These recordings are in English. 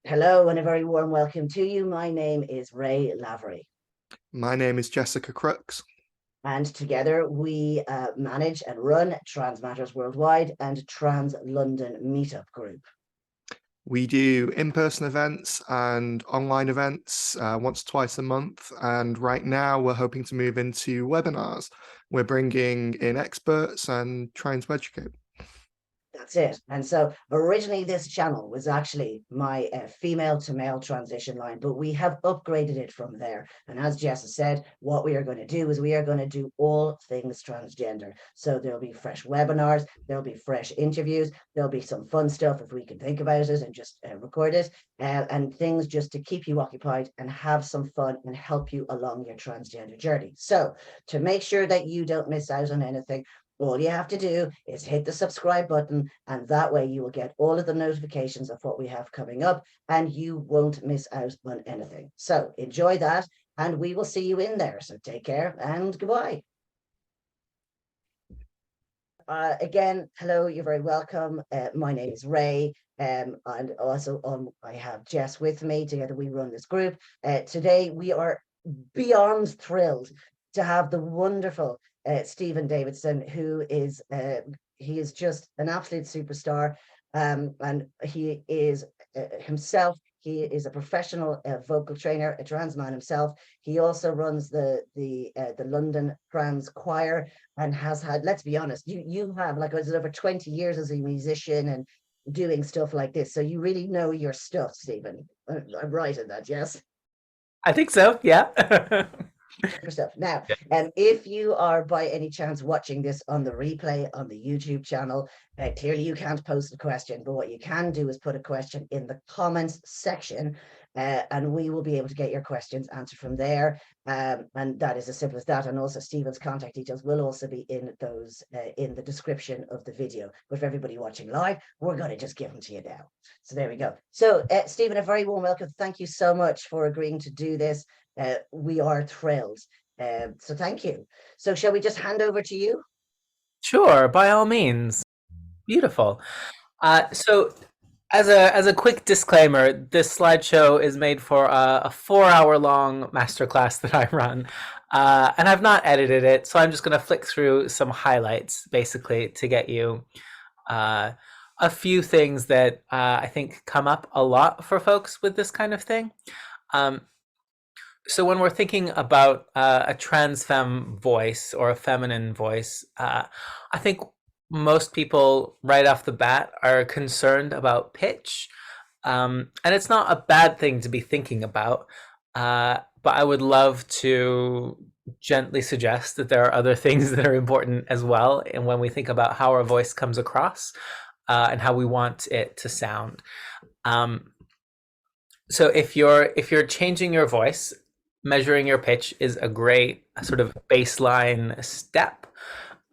Hello and a very warm welcome to you. My name is Ray Lavery. My name is Jessica Crooks. And together we manage and run Trans Matters Worldwide and Trans London Meetup Group. We do in-person events and online events once or twice a month. And right now we're hoping to move into webinars. We're bringing in experts and trying to educate. That's it. And so originally this channel was actually my female to male transition line, but we have upgraded it from there. And as Jess has said, what we are going to do is we are going to do all things transgender. So there'll be fresh webinars, there'll be fresh interviews, there'll be some fun stuff if we can think about it and just record it, and things just to keep you occupied and have some fun and help you along your transgender journey. So to make sure that you don't miss out on anything, all you have to do is hit the subscribe button, and that way you will get all of the notifications of what we have coming up and you won't miss out on anything. So enjoy that, and we will see you in there. So take care and goodbye. Again, hello, you're very welcome. My name is Ray, and also I have Jess with me. Together we run this group. Today we are beyond thrilled to have the wonderful Stephen Davidson, who is he is just an absolute superstar, and he is himself. He is a professional vocal trainer, a trans man himself. He also runs the London Trans Choir and has had. Let's be honest, you have like over 20 years as a musician and doing stuff like this, so you really know your stuff, Stephen. I'm right in that, yes. I think so, yeah. For stuff. Now, if you are by any chance watching this on the replay on the YouTube channel, clearly you can't post a question, but what you can do is put a question in the comments section, and we will be able to get your questions answered from there. And that is as simple as that. And also Stephen's contact details will also be in those in the description of the video. But for everybody watching live, we're going to just give them to you now. So there we go. So Stephen, a very warm welcome. Thank you so much for agreeing to do this. We are thrilled. So thank you. So shall we just hand over to you? Sure, by all means. Beautiful. So as a quick disclaimer, this slideshow is made for a 4-hour long masterclass that I run. And I've not edited it, so I'm just going to flick through some highlights, basically, to get you a few things that I think come up a lot for folks with this kind of thing. So when we're thinking about a transfemme voice or a feminine voice, I think most people right off the bat are concerned about pitch. And it's not a bad thing to be thinking about, but I would love to gently suggest that there are other things that are important as well. And when we think about how our voice comes across and how we want it to sound. So if you're changing your voice, measuring your pitch is a great sort of baseline step.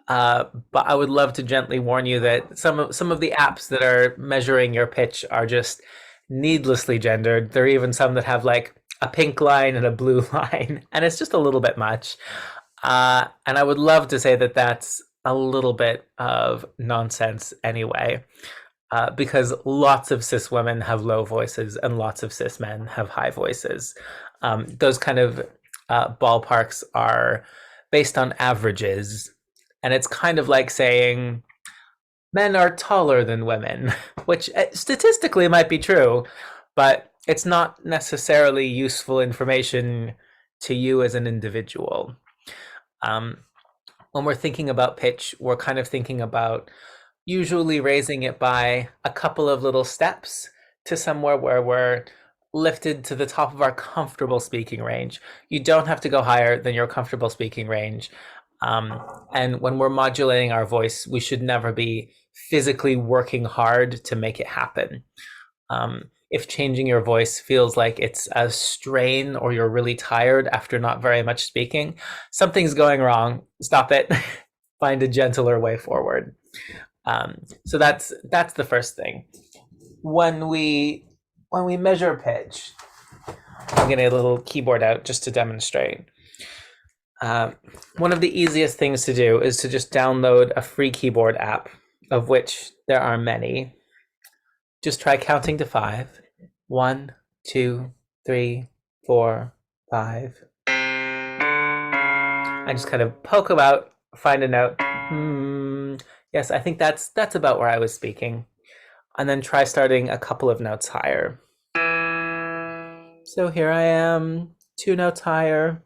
But I would love to gently warn you that some of the apps that are measuring your pitch are just needlessly gendered. There are even some that have like a pink line and a blue line, and it's just a little bit much. And I would love to say that that's a little bit of nonsense anyway, because lots of cis women have low voices and lots of cis men have high voices. Those kind of ballparks are based on averages, and it's kind of like saying men are taller than women, which statistically might be true, but it's not necessarily useful information to you as an individual. When we're thinking about pitch, we're kind of thinking about usually raising it by a couple of little steps to somewhere where we're lifted to the top of our comfortable speaking range. You don't have to go higher than your comfortable speaking range. And when we're modulating our voice, we should never be physically working hard to make it happen. If changing your voice feels like it's a strain or you're really tired after not very much speaking, something's going wrong. Stop it. Find a gentler way forward. So that's the first thing. When we measure pitch, I'm getting a little keyboard out just to demonstrate. One of the easiest things to do is to just download a free keyboard app, of which there are many. Just try counting to 5 1, 2, 3, 4, 5. I just kind of poke about, find a note. Yes, I think that's about where I was speaking. And then try starting a couple of notes higher. So here I am, 2 notes higher.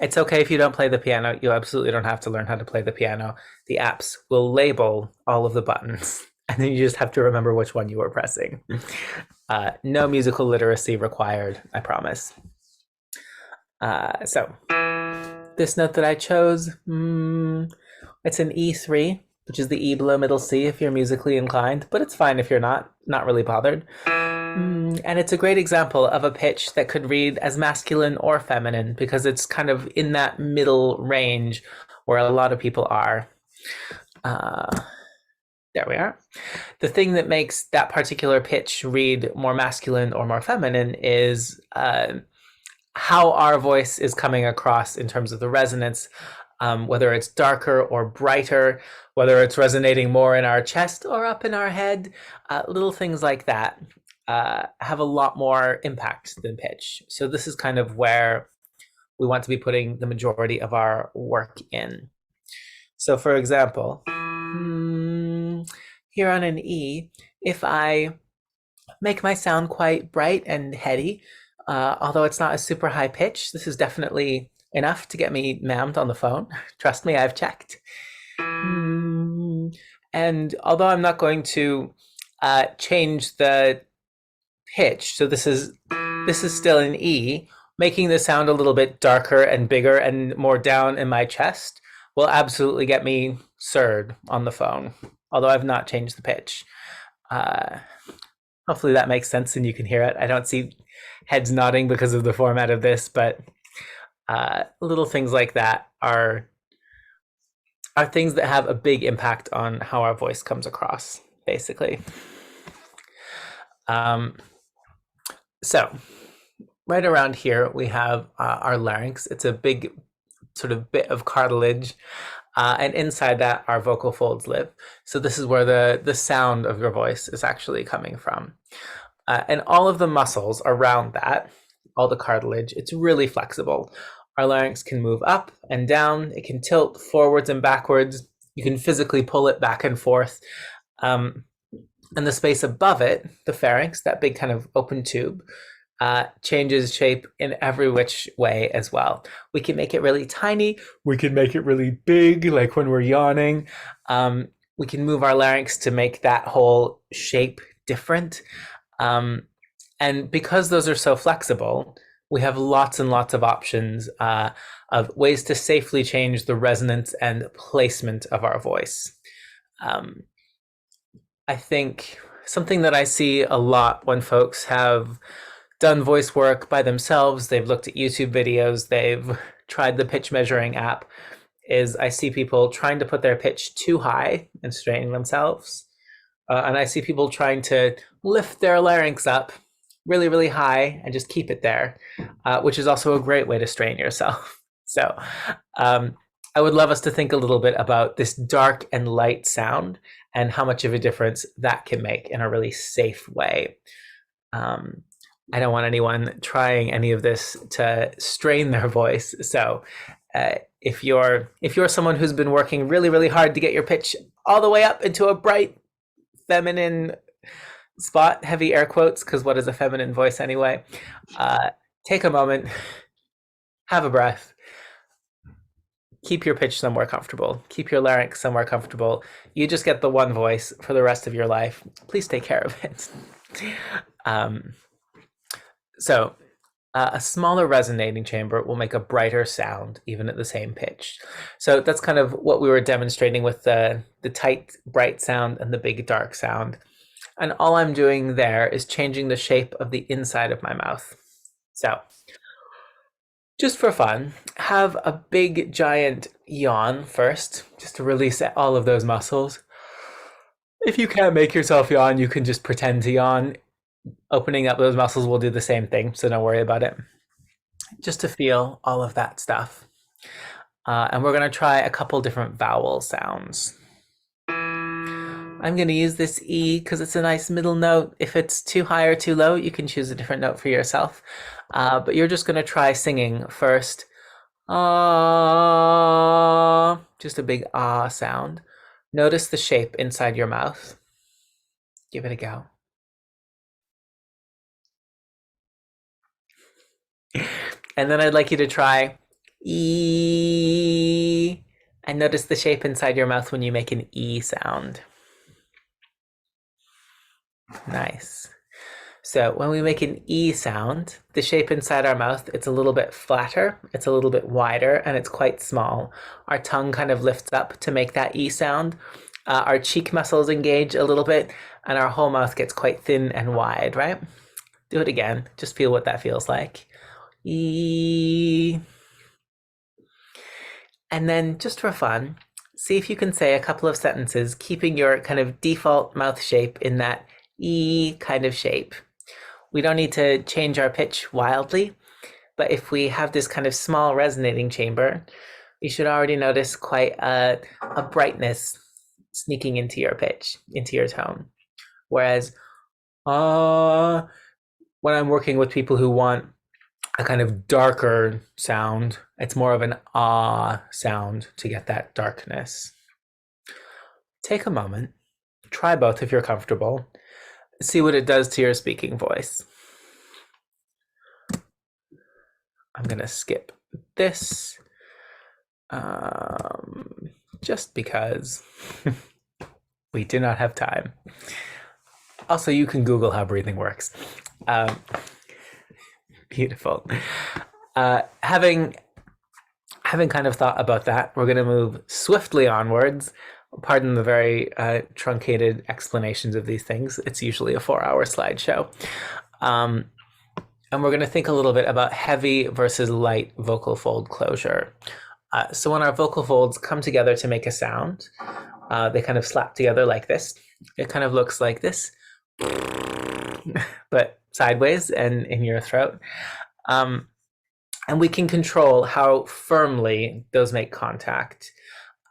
It's okay if you don't play the piano. You absolutely don't have to learn how to play the piano. The apps will label all of the buttons, and then you just have to remember which one you were pressing. No musical literacy required, I promise. So this note that I chose, it's an E3, which is the E below middle C if you're musically inclined, but it's fine if you're not really bothered. And it's a great example of a pitch that could read as masculine or feminine because it's kind of in that middle range where a lot of people are. There we are. The thing that makes that particular pitch read more masculine or more feminine is how our voice is coming across in terms of the resonance, whether it's darker or brighter, whether it's resonating more in our chest or up in our head, little things like that. Have a lot more impact than pitch. So this is kind of where we want to be putting the majority of our work in. So for example, here on an E, if I make my sound quite bright and heady, although it's not a super high pitch, this is definitely enough to get me mammed on the phone. Trust me, I've checked. And although I'm not going to change the pitch, so this is still an E, making the sound a little bit darker and bigger and more down in my chest will absolutely get me sirred on the phone, although I've not changed the pitch. Hopefully that makes sense and you can hear it. I don't see heads nodding because of the format of this, but little things like that are things that have a big impact on how our voice comes across, basically. So right around here, we have our larynx. It's a big sort of bit of cartilage. And inside that, our vocal folds live. So this is where the sound of your voice is actually coming from. And all of the muscles around that, all the cartilage, it's really flexible. Our larynx can move up and down. It can tilt forwards and backwards. You can physically pull it back and forth. And the space above it, the pharynx, that big kind of open tube, changes shape in every which way as well. We can make it really tiny. We can make it really big, like when we're yawning. We can move our larynx to make that whole shape different. And because those are so flexible, we have lots and lots of options of ways to safely change the resonance and placement of our voice. I think something that I see a lot when folks have done voice work by themselves, they've looked at YouTube videos, they've tried the pitch measuring app, is I see people trying to put their pitch too high and straining themselves. And I see people trying to lift their larynx up really, really high and just keep it there, which is also a great way to strain yourself. So I would love us to think a little bit about this dark and light sound and how much of a difference that can make in a really safe way. I don't want anyone trying any of this to strain their voice. So if you're someone who's been working really, really hard to get your pitch all the way up into a bright, feminine spot, heavy air quotes, because what is a feminine voice anyway? Take a moment, have a breath, keep your pitch somewhere comfortable, keep your larynx somewhere comfortable. You just get the one voice for the rest of your life. Please take care of it. So a smaller resonating chamber will make a brighter sound even at the same pitch. So that's kind of what we were demonstrating with the tight, bright sound and the big, dark sound. And all I'm doing there is changing the shape of the inside of my mouth. So just for fun, have a big, giant yawn first, just to release all of those muscles. If you can't make yourself yawn, you can just pretend to yawn. Opening up those muscles will do the same thing, so don't worry about it. Just to feel all of that stuff. And we're going to try a couple different vowel sounds. I'm going to use this E because it's a nice middle note. If it's too high or too low, you can choose a different note for yourself. But you're just going to try singing first. Ah, just a big ah sound. Notice the shape inside your mouth. Give it a go. And then I'd like you to try E and notice the shape inside your mouth when you make an E sound. Nice. So when we make an E sound, the shape inside our mouth, it's a little bit flatter, it's a little bit wider, and it's quite small. Our tongue kind of lifts up to make that E sound. Our cheek muscles engage a little bit, and our whole mouth gets quite thin and wide, right? Do it again. Just feel what that feels like. E. And then just for fun, see if you can say a couple of sentences keeping your kind of default mouth shape in that E kind of shape. We don't need to change our pitch wildly, but if we have this kind of small resonating chamber, you should already notice quite a brightness sneaking into your pitch, into your tone. Whereas when I'm working with people who want a kind of darker sound, it's more of an ah sound to get that darkness. Take a moment, try both if you're comfortable, see what it does to your speaking voice. I'm going to skip this just because we do not have time. Also, you can Google how breathing works. Beautiful. Having kind of thought about that, we're going to move swiftly onwards. Pardon the very truncated explanations of these things. It's usually a 4-hour slideshow. And we're going to think a little bit about heavy versus light vocal fold closure. So when our vocal folds come together to make a sound, they kind of slap together like this. It kind of looks like this, but sideways and in your throat. And we can control how firmly those make contact.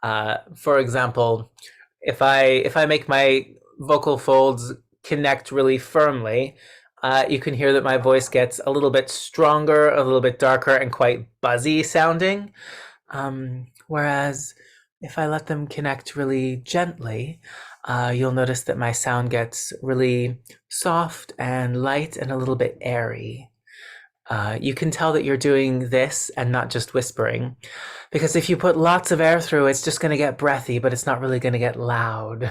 For example, if I make my vocal folds connect really firmly, you can hear that my voice gets a little bit stronger, a little bit darker, and quite buzzy sounding. Whereas if I let them connect really gently, you'll notice that my sound gets really soft and light and a little bit airy. You can tell that you're doing this and not just whispering, because if you put lots of air through, it's just going to get breathy, but it's not really going to get loud.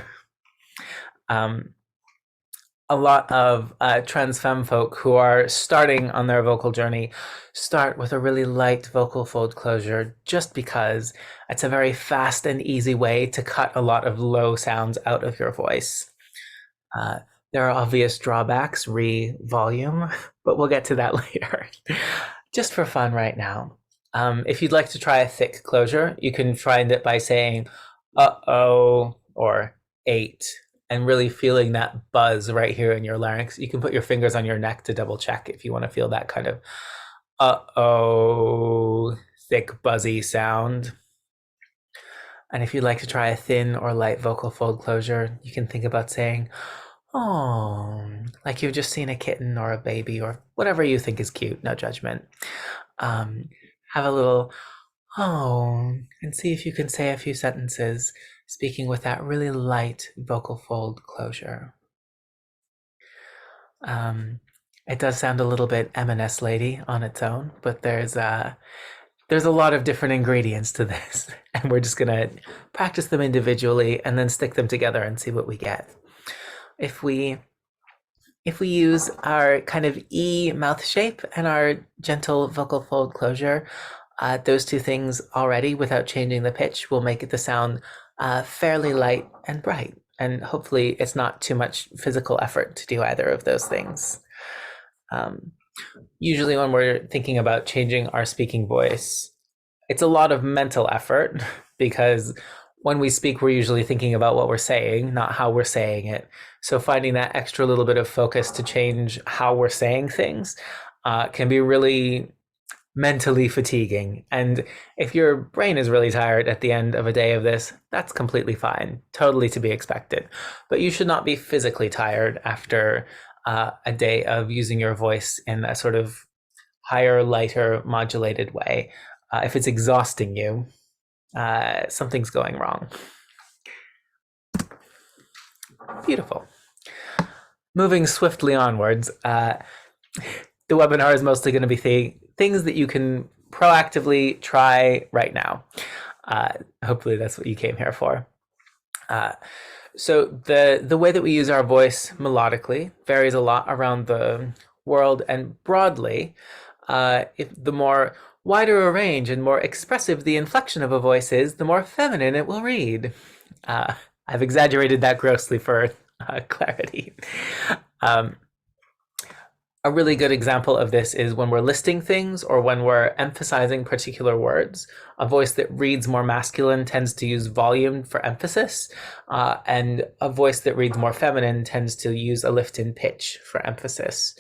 A lot of transfemme folk who are starting on their vocal journey start with a really light vocal fold closure just because it's a very fast and easy way to cut a lot of low sounds out of your voice. There are obvious drawbacks, volume, but we'll get to that later. Just for fun right now, if you'd like to try a thick closure, you can find it by saying uh-oh or 8 and really feeling that buzz right here in your larynx. You can put your fingers on your neck to double check if you want to feel that kind of uh-oh, thick, buzzy sound. And if you'd like to try a thin or light vocal fold closure, you can think about saying, oh, like you've just seen a kitten or a baby or whatever you think is cute, no judgment. Have a little oh, and see if you can say a few sentences speaking with that really light vocal fold closure. It does sound a little bit M&S lady on its own, but there's a lot of different ingredients to this, and we're just gonna practice them individually and then stick them together and see what we get. If we use our kind of E mouth shape and our gentle vocal fold closure, those two things already, without changing the pitch, will make it the sound fairly light and bright. And hopefully it's not too much physical effort to do either of those things. Usually when we're thinking about changing our speaking voice, it's a lot of mental effort because when we speak, we're usually thinking about what we're saying, not how we're saying it. So finding that extra little bit of focus to change how we're saying things can be really mentally fatiguing. And if your brain is really tired at the end of a day of this, that's completely fine, totally to be expected. But you should not be physically tired after a day of using your voice in a sort of higher, lighter, modulated way. If it's exhausting you, something's going wrong. Beautiful. Moving swiftly onwards, the webinar is mostly going to be things that you can proactively try right now. Hopefully that's what you came here for. So the way that we use our voice melodically varies a lot around the world, and broadly, if the more wider a range and more expressive the inflection of a voice is, the more feminine it will read. I've exaggerated that grossly for clarity. A really good example of this is when we're listing things or when we're emphasizing particular words. A voice that reads more masculine tends to use volume for emphasis, and a voice that reads more feminine tends to use a lift in pitch for emphasis.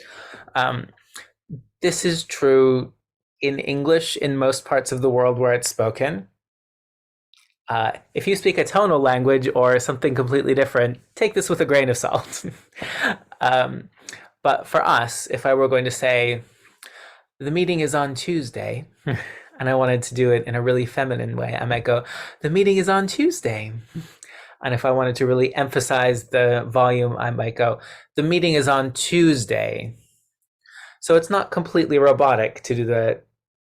This is true in English in most parts of the world where it's spoken. If you speak a tonal language or something completely different, take this with a grain of salt. But for us, if I were going to say, the meeting is on Tuesday, and I wanted to do it in a really feminine way, I might go, the meeting is on Tuesday. And if I wanted to really emphasize the volume, I might go, the meeting is on Tuesday. So it's not completely robotic to do the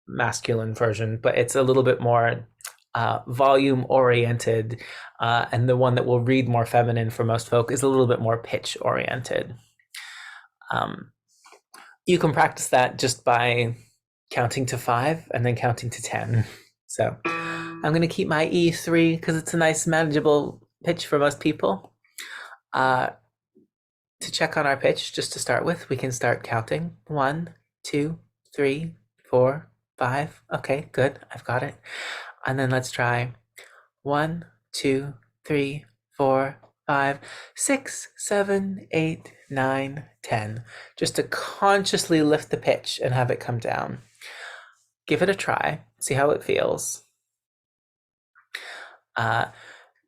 masculine version, but it's a little bit more volume oriented, and the one that will read more feminine for most folk is a little bit more pitch oriented. You can practice that just by counting to 5 and then counting to 10. So I'm going to keep my E3 because it's a nice manageable pitch for most people. To check on our pitch, just to start with, we can start counting. 1, 2, 3, 4, 5. Okay, good. I've got it. And then let's try 1, 2, 3, 4, 5, 6, 7, 8, 9, 10. Just to consciously lift the pitch and have it come down. Give it a try. See how it feels.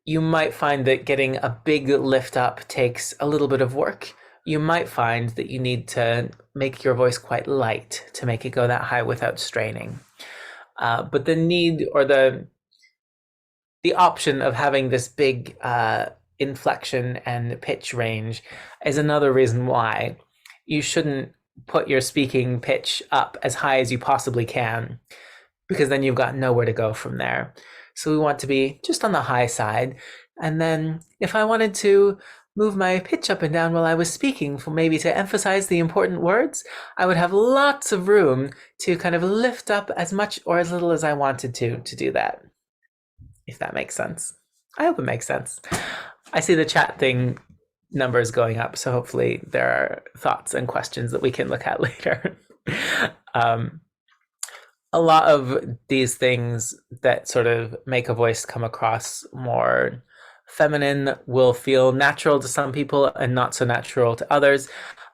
You might find that getting a big lift up takes a little bit of work. You might find that you need to make your voice quite light to make it go that high without straining. But the need or the option of having this big inflection and pitch range is another reason why you shouldn't put your speaking pitch up as high as you possibly can, because then you've got nowhere to go from there. So we want to be just on the high side. And then if I wanted to move my pitch up and down while I was speaking, for maybe to emphasize the important words, I would have lots of room to kind of lift up as much or as little as I wanted to do that. If that makes sense. I hope it makes sense. I see the chat thing numbers going up, so hopefully there are thoughts and questions that we can look at later. A lot of these things that sort of make a voice come across more feminine will feel natural to some people and not so natural to others.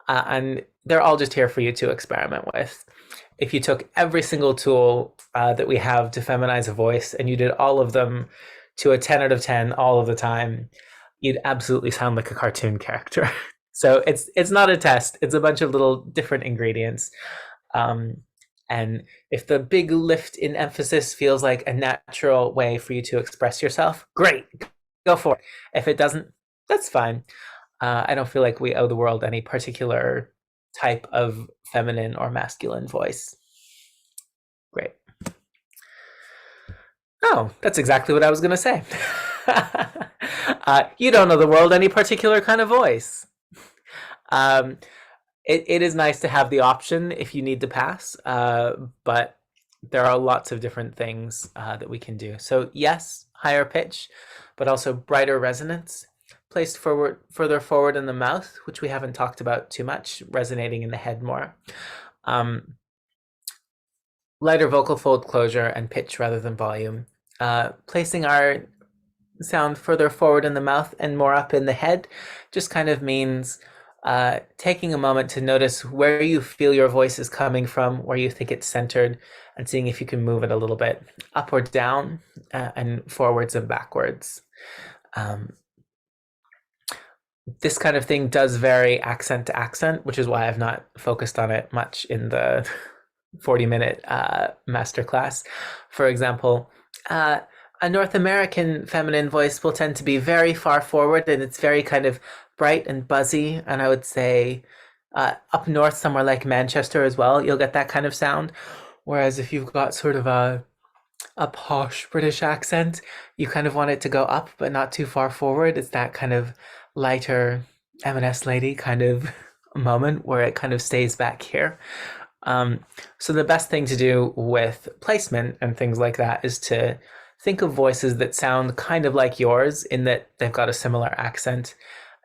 And they're all just here for you to experiment with. If you took every single tool that we have to feminize a voice and you did all of them to a 10 out of 10 all of the time, you'd absolutely sound like a cartoon character. So it's not a test. It's a bunch of little different ingredients. And if the big lift in emphasis feels like a natural way for you to express yourself, great, go for it. If it doesn't, that's fine. I don't feel like we owe the world any particular type of feminine or masculine voice. Great. Oh, that's exactly what I was going to say. You don't owe the world any particular kind of voice. It is nice to have the option if you need to pass, but there are lots of different things that we can do. So yes, higher pitch, but also brighter resonance, placed further forward in the mouth, which we haven't talked about too much, resonating in the head more. Lighter vocal fold closure and pitch rather than volume. Placing our sound further forward in the mouth and more up in the head just kind of means taking a moment to notice where you feel your voice is coming from, where you think it's centered, and seeing if you can move it a little bit up or down, and forwards and backwards. This kind of thing does vary accent to accent, which is why I've not focused on it much in the 40-minute masterclass. For example, a North American feminine voice will tend to be very far forward, and it's very kind of bright and buzzy. And I would say up north, somewhere like Manchester as well, you'll get that kind of sound. Whereas if you've got sort of a posh British accent, you kind of want it to go up, but not too far forward. It's that kind of lighter M&S lady kind of moment where it kind of stays back here. So the best thing to do with placement and things like that is to think of voices that sound kind of like yours in that they've got a similar accent,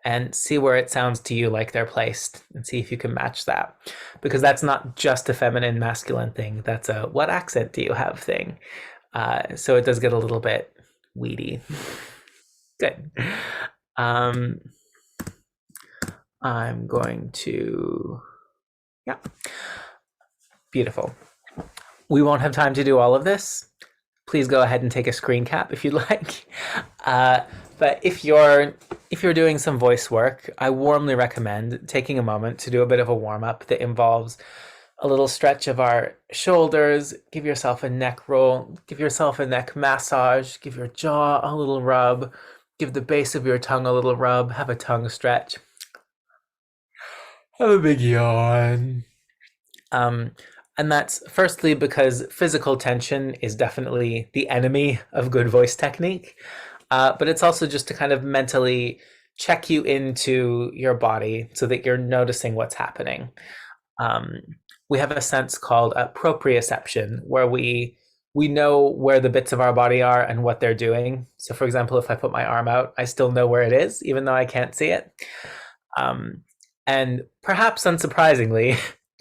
and see where it sounds to you like they're placed, and see if you can match that. Because that's not just a feminine masculine thing, that's a what accent do you have thing. So it does get a little bit weedy. Good. I'm going to, yeah, beautiful. We won't have time to do all of this. Please go ahead and take a screen cap if you'd like. But if you're doing some voice work, I warmly recommend taking a moment to do a bit of a warm-up that involves a little stretch of our shoulders. Give yourself a neck roll, give yourself a neck massage, give your jaw a little rub, give the base of your tongue a little rub, have a tongue stretch. Have a big yawn. And that's firstly because physical tension is definitely the enemy of good voice technique. But it's also just to kind of mentally check you into your body so that you're noticing what's happening. We have a sense called proprioception, where we know where the bits of our body are and what they're doing. So for example, if I put my arm out, I still know where it is, even though I can't see it. And perhaps unsurprisingly,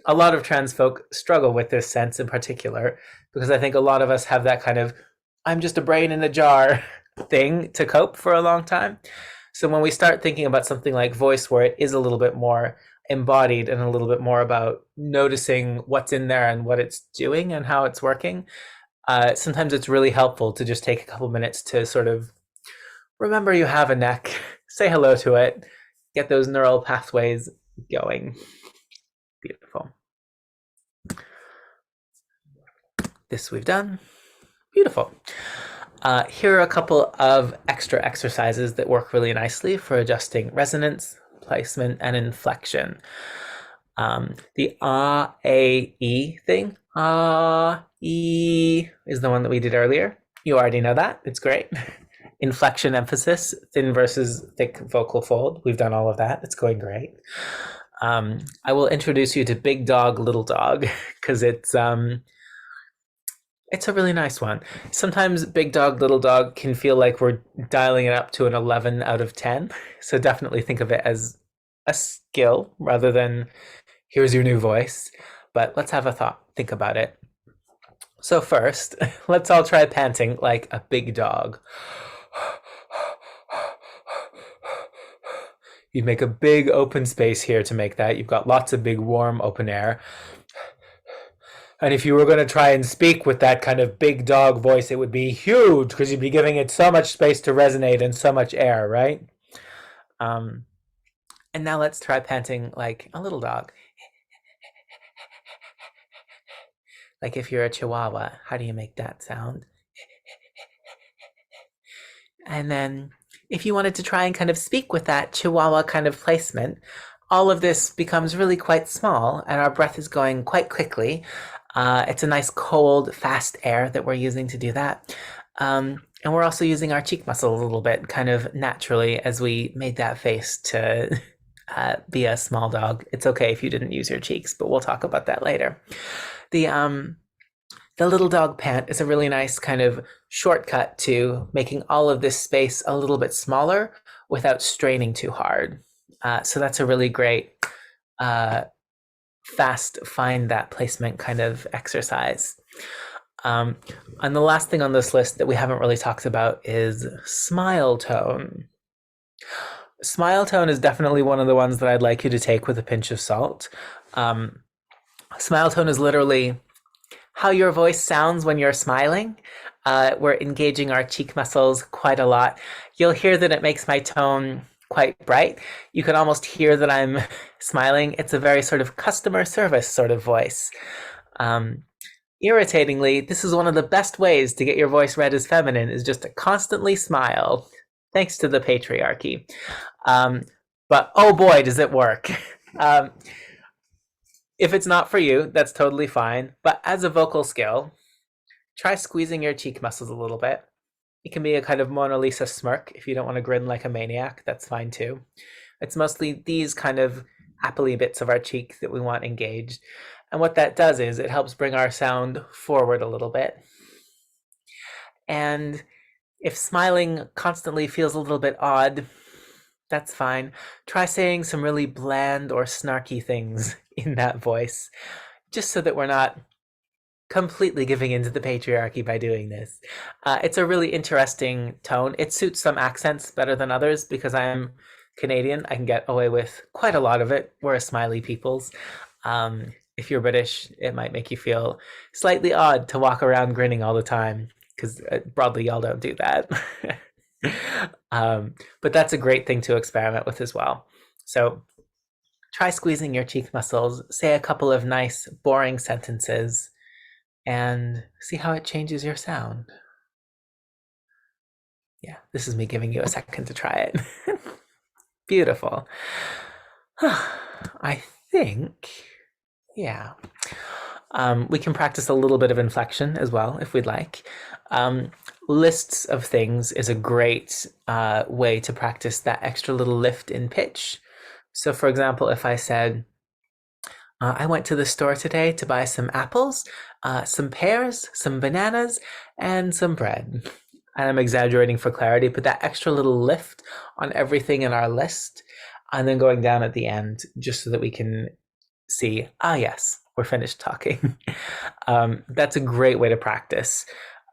a lot of trans folk struggle with this sense in particular, because I think a lot of us have that kind of, I'm just a brain in a jar thing to cope for a long time. So when we start thinking about something like voice, where it is a little bit more embodied and a little bit more about noticing what's in there and what it's doing and how it's working, sometimes it's really helpful to just take a couple minutes to sort of remember you have a neck, say hello to it, get those neural pathways going. Beautiful. This we've done. Beautiful. Here are a couple of extra exercises that work really nicely for adjusting resonance, placement, and inflection. The A, E thing, E is the one that we did earlier. You already know that. It's great. Inflection, emphasis, thin versus thick vocal fold. We've done all of that. It's going great. I will introduce you to big dog, little dog, because it's a really nice one. Sometimes big dog, little dog can feel like we're dialing it up to an 11 out of 10. So definitely think of it as a skill rather than here's your new voice. But let's have a think about it. So first, let's all try panting like a big dog. You make a big open space here to make that. You've got lots of big warm open air. And if you were going to try and speak with that kind of big dog voice, it would be huge because you'd be giving it so much space to resonate and so much air, right? And now let's try panting like a little dog. Like if you're a Chihuahua, how do you make that sound? And then if you wanted to try and kind of speak with that Chihuahua kind of placement, all of this becomes really quite small and our breath is going quite quickly. It's a nice cold, fast air that we're using to do that. And we're also using our cheek muscles a little bit kind of naturally as we made that face to be a small dog. It's okay if you didn't use your cheeks, but we'll talk about that later. The little dog pant is a really nice kind of shortcut to making all of this space a little bit smaller without straining too hard. So that's a really great fast find that placement kind of exercise. And the last thing on this list that we haven't really talked about is smile tone. Smile tone is definitely one of the ones that I'd like you to take with a pinch of salt. Smile tone is literally how your voice sounds when you're smiling. We're engaging our cheek muscles quite a lot. You'll hear that it makes my tone quite bright. You can almost hear that I'm smiling. It's a very sort of customer service sort of voice. Irritatingly, this is one of the best ways to get your voice read as feminine, is just to constantly smile, thanks to the patriarchy. But oh boy, does it work. If it's not for you, that's totally fine. But as a vocal skill, try squeezing your cheek muscles a little bit. It can be a kind of Mona Lisa smirk. If you don't want to grin like a maniac, that's fine too. It's mostly these kind of appley bits of our cheek that we want engaged. And what that does is it helps bring our sound forward a little bit. And if smiling constantly feels a little bit odd, that's fine. Try saying some really bland or snarky things in that voice, just so that we're not completely giving into the patriarchy by doing this. It's a really interesting tone. It suits some accents better than others because I'm Canadian. I can get away with quite a lot of it. We're a smiley peoples. If you're British, it might make you feel slightly odd to walk around grinning all the time because broadly y'all don't do that. But that's a great thing to experiment with as well. So try squeezing your cheek muscles, say a couple of nice, boring sentences, and see how it changes your sound. Yeah, this is me giving you a second to try it. Beautiful. I think, yeah. We can practice a little bit of inflection as well, if we'd like. Lists of things is a great way to practice that extra little lift in pitch. So for example, if I said, I went to the store today to buy some apples, some pears, some bananas, and some bread. And I'm exaggerating for clarity, but that extra little lift on everything in our list, and then going down at the end, just so that we can see, yes, we're finished talking. That's a great way to practice.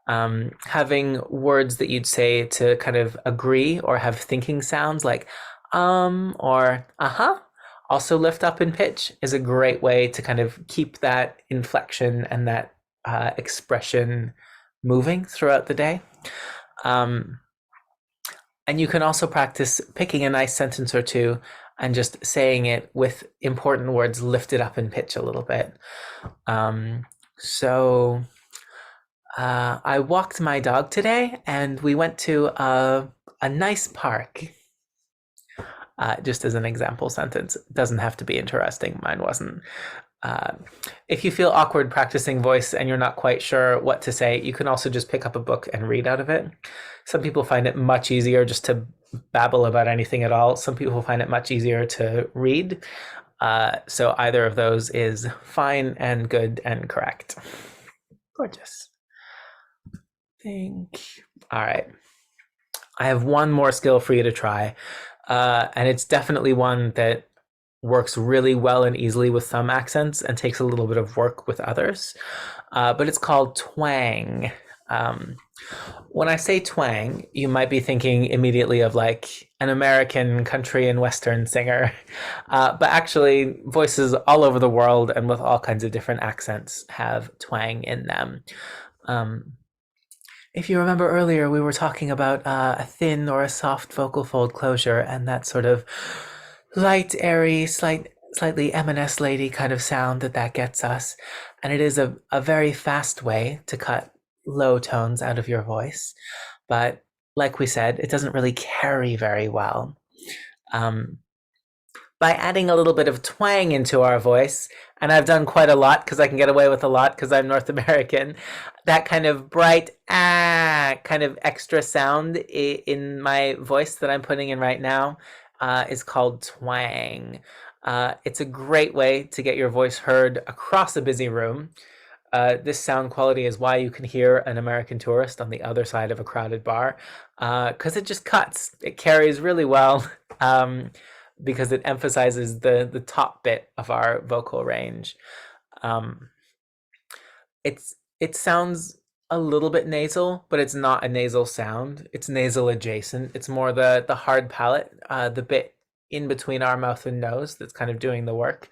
Having words that you'd say to kind of agree or have thinking sounds like or also lift up in pitch is a great way to kind of keep that inflection and that expression moving throughout the day. And you can also practice picking a nice sentence or two and just saying it with important words lifted up in pitch a little bit. I walked my dog today and we went to a nice park. Just as an example sentence. It doesn't have to be interesting. Mine wasn't. If you feel awkward practicing voice and you're not quite sure what to say, you can also just pick up a book and read out of it. Some people find it much easier just to babble about anything at all. Some people find it much easier to read. So either of those is fine and good and correct. Gorgeous. All right. I have one more skill for you to try. And it's definitely one that works really well and easily with some accents and takes a little bit of work with others. But it's called twang. When I say twang, you might be thinking immediately of like an American country and Western singer. But actually, voices all over the world and with all kinds of different accents have twang in them. If you remember earlier, we were talking about a thin or a soft vocal fold closure and that sort of light, airy, slightly M&S lady kind of sound that gets us. And it is a very fast way to cut low tones out of your voice. But like we said, it doesn't really carry very well. By adding a little bit of twang into our voice, and I've done quite a lot because I can get away with a lot because I'm North American, that kind of bright kind of extra sound in my voice that I'm putting in right now is called twang. It's a great way to get your voice heard across a busy room. This sound quality is why you can hear an American tourist on the other side of a crowded bar, because it just cuts. It carries really well. Because it emphasizes the top bit of our vocal range. It sounds a little bit nasal, but it's not a nasal sound. It's nasal adjacent. It's more the hard palate, the bit in between our mouth and nose that's kind of doing the work.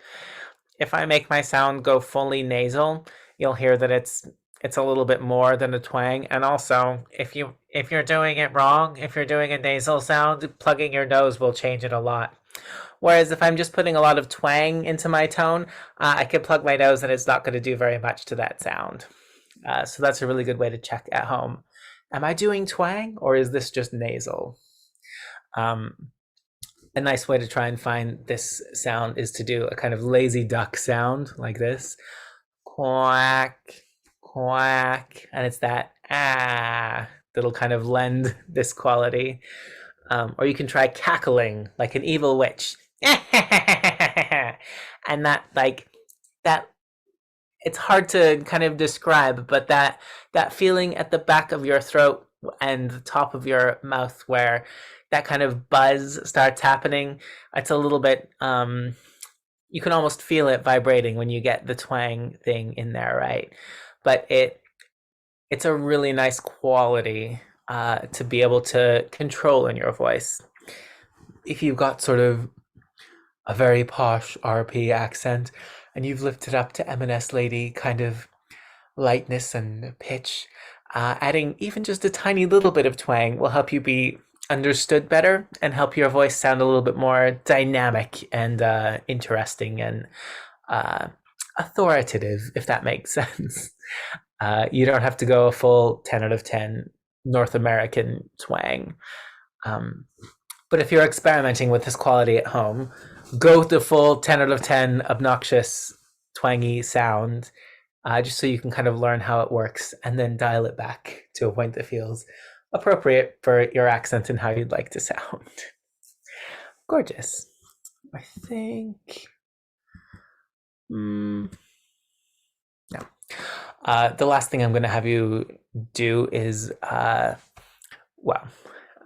If I make my sound go fully nasal, you'll hear that it's a little bit more than a twang. And also, if you're doing it wrong, if you're doing a nasal sound, plugging your nose will change it a lot. Whereas if I'm just putting a lot of twang into my tone, I can plug my nose and it's not going to do very much to that sound. So that's a really good way to check at home. Am I doing twang or is this just nasal? A nice way to try and find this sound is to do a kind of lazy duck sound like this. Quack, quack. And it's that that'll kind of lend this quality. Or you can try cackling like an evil witch. And that it's hard to kind of describe, but that feeling at the back of your throat and the top of your mouth where that kind of buzz starts happening, it's a little bit you can almost feel it vibrating when you get the twang thing in there, right? But it's a really nice quality to be able to control in your voice. If you've got sort of a very posh RP accent and you've lifted up to M&S lady kind of lightness and pitch, adding even just a tiny little bit of twang will help you be understood better and help your voice sound a little bit more dynamic and interesting and authoritative, if that makes sense. You don't have to go a full 10 out of 10 North American twang. But if you're experimenting with this quality at home, go with the full 10 out of 10 obnoxious, twangy sound, just so you can kind of learn how it works and then dial it back to a point that feels appropriate for your accent and how you'd like to sound. Gorgeous. I think... no. The last thing I'm going to have you do is,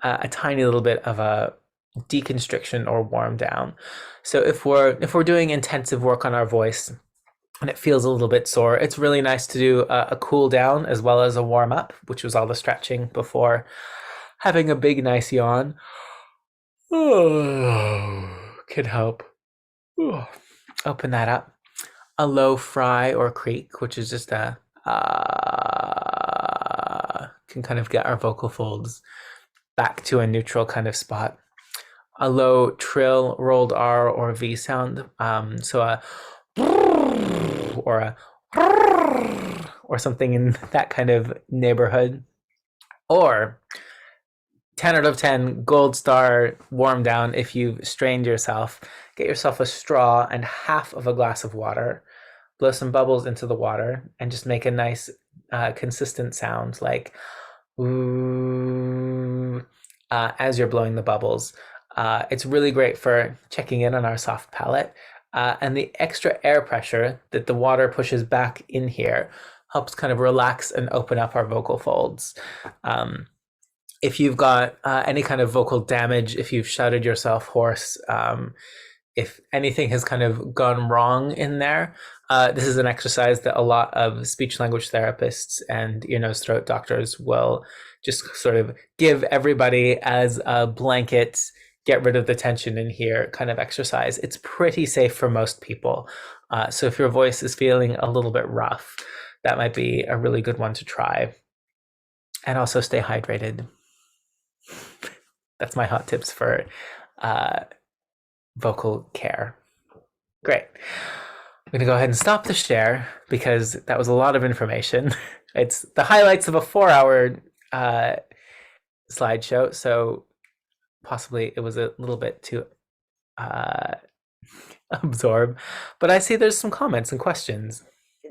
a tiny little bit of a deconstriction or warm down. So if we're doing intensive work on our voice and it feels a little bit sore, it's really nice to do a cool down as well as a warm up, which was all the stretching before having a big nice yawn. Could help. Open that up. A low fry or creak, which is just a can kind of get our vocal folds back to a neutral kind of spot. A low trill, rolled R or V sound. So a or a or something in that kind of neighborhood. Or 10 out of 10 gold star warm down if you've strained yourself. Get yourself a straw and half of a glass of water. Blow some bubbles into the water and just make a nice consistent sound like ooh as you're blowing the bubbles. It's really great for checking in on our soft palate. And the extra air pressure that the water pushes back in here helps kind of relax and open up our vocal folds. If you've got any kind of vocal damage, if you've shouted yourself hoarse, if anything has kind of gone wrong in there, this is an exercise that a lot of speech language therapists and ear, nose, throat doctors will just sort of give everybody as a blanket, get rid of the tension in here kind of exercise. It's pretty safe for most people. So if your voice is feeling a little bit rough, that might be a really good one to try. And also stay hydrated. That's my hot tips for vocal care. Great. I'm going to go ahead and stop the share because that was a lot of information. It's the highlights of a 4-hour slideshow, so possibly it was a little bit too absorb. But I see there's some comments and questions.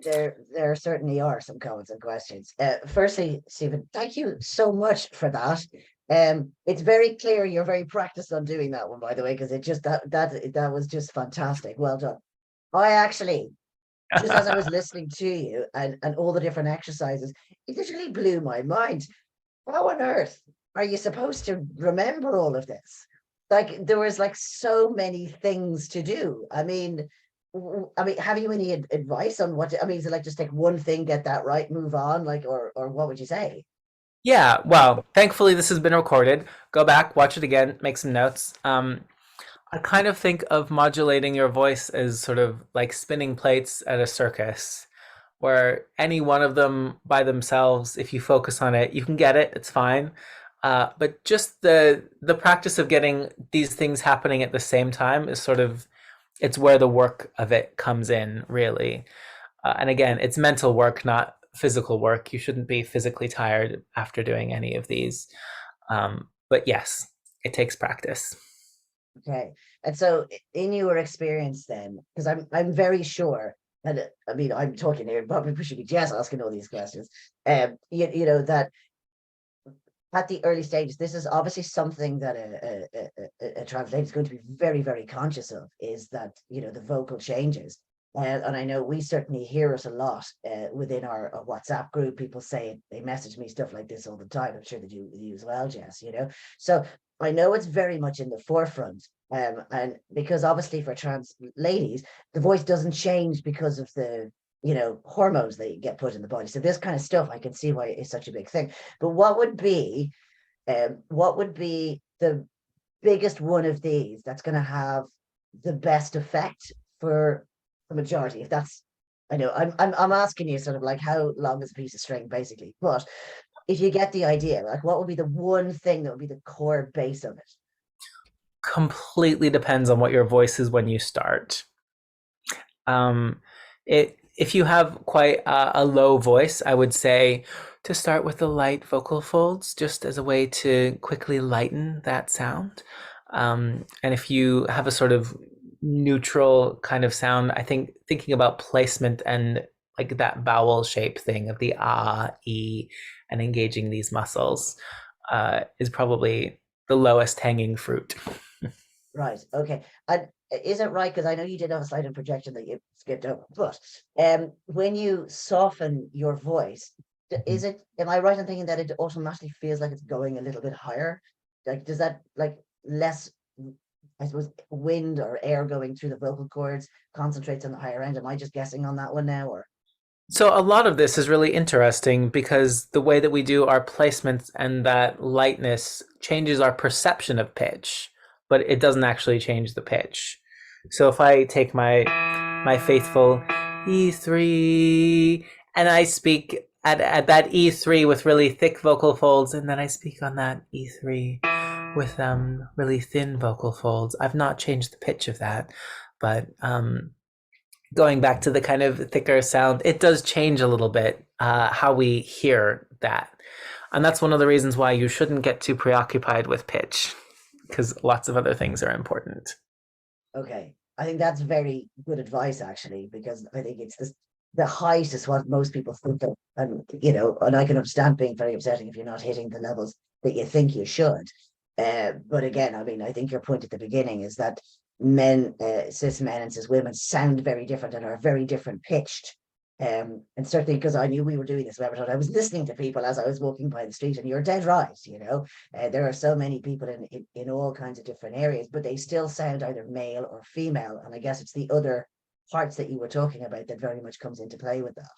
There certainly are some comments and questions. Firstly, Stephen, thank you so much for that. It's very clear you're very practiced on doing that one, by the way, because it just that was just fantastic. Well done. I actually, just as I was listening to you and all the different exercises, it literally blew my mind. How on earth are you supposed to remember all of this? Like there was like so many things to do. I mean, I mean, have you any advice on what I mean, is it like just take one thing, get that right, move on, like, or what would you say? Yeah, well, thankfully this has been recorded. Go back, watch it again, make some notes. I kind of think of modulating your voice as sort of like spinning plates at a circus, where any one of them by themselves, if you focus on it, you can get it. It's fine. But just the practice of getting these things happening at the same time is sort of it's where the work of it comes in, really. And again, it's mental work, not physical work. You shouldn't be physically tired after doing any of these. But yes, it takes practice. Okay. And so in your experience then, because I'm very sure that I mean I'm talking here, probably pushing me Jess asking all these questions. You know that at the early stages, this is obviously something that a translator is going to be very, very conscious of, is that, you know, the vocal changes. And I know we certainly hear it a lot within our WhatsApp group. People say, they message me stuff like this all the time. I'm sure they do with you as well, Jess, you know. So I know it's very much in the forefront. And because obviously for trans ladies, the voice doesn't change because of the, you know, hormones that get put in the body. So this kind of stuff, I can see why it's such a big thing. But what would be the biggest one of these that's going to have the best effect for the majority? If that's, I know I'm asking you sort of like how long is a piece of string, basically. But if you get the idea, like what would be the one thing that would be the core base of it? Completely depends on what your voice is when you start. If you have quite a low voice, I would say to start with the light vocal folds, just as a way to quickly lighten that sound. And if you have a sort of neutral kind of sound, I think thinking about placement and like that vowel shape thing of the ah, e, and engaging these muscles is probably the lowest hanging fruit. Right. Okay. And is it right? Because I know you did have a slide in projection that you skipped over, but when you soften your voice, is it, am I right in thinking that it automatically feels like it's going a little bit higher? Like, does that like less, I suppose, wind or air going through the vocal cords concentrates on the higher end? Am I just guessing on that one now, or? So a lot of this is really interesting because the way that we do our placements and that lightness changes our perception of pitch, but it doesn't actually change the pitch. So if I take my faithful E3 and I speak at that E3 with really thick vocal folds, and then I speak on that E3 with really thin vocal folds, I've not changed the pitch of that, but going back to the kind of thicker sound, it does change a little bit how we hear that. And that's one of the reasons why you shouldn't get too preoccupied with pitch, because lots of other things are important. Okay. I think that's very good advice, actually, because I think it's this, the height is what most people think of. And, you know, and I can understand being very upsetting if you're not hitting the levels that you think you should. But again, I mean, I think your point at the beginning is that men, cis men and cis women sound very different and are very different pitched. And certainly because I knew we were doing this webinar, I was listening to people as I was walking by the street, and you're dead right, you know. There are so many people in all kinds of different areas, but they still sound either male or female. And I guess it's the other parts that you were talking about that very much comes into play with that.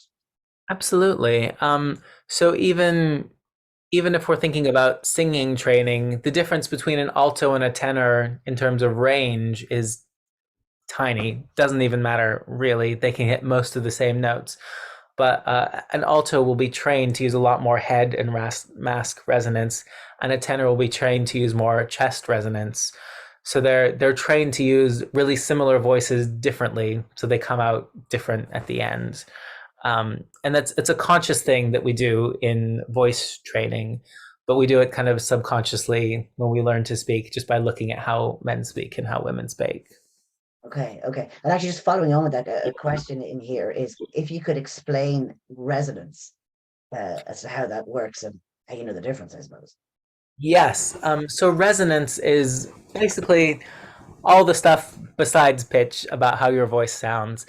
Absolutely. So even if we're thinking about singing training, the difference between an alto and a tenor in terms of range is tiny. Doesn't even matter really. They can hit most of the same notes. But an alto will be trained to use a lot more head and mask resonance, and a tenor will be trained to use more chest resonance. So they're trained to use really similar voices differently, so they come out different at the end. And it's a conscious thing that we do in voice training, but we do it kind of subconsciously when we learn to speak, just by looking at how men speak and how women speak. Okay, okay. And actually, just following on with that, a question in here is if you could explain resonance as to how that works and how you know the difference, I suppose. Yes. So resonance is basically all the stuff besides pitch about how your voice sounds.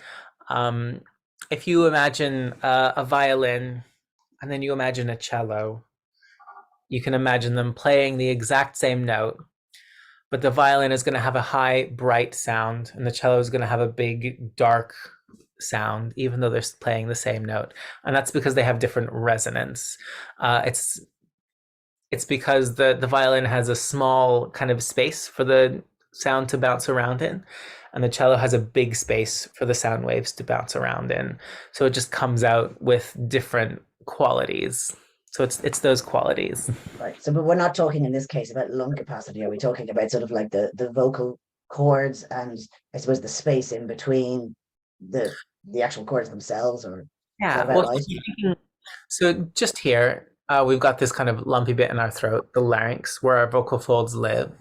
Um, if you imagine a violin and then you imagine a cello, you can imagine them playing the exact same note, but the violin is going to have a high, bright sound, and the cello is going to have a big, dark sound, even though they're playing the same note. And that's because they have different resonance. It's because the violin has a small kind of space for the sound to bounce around in, and the cello has a big space for the sound waves to bounce around in. So it just comes out with different qualities. So it's those qualities. Right. So, but we're not talking in this case about lung capacity. Are we talking about sort of like the vocal cords and I suppose the space in between the actual chords themselves, or is that Yeah. about Well, right? so just here, we've got this kind of lumpy bit in our throat, the larynx, where our vocal folds live.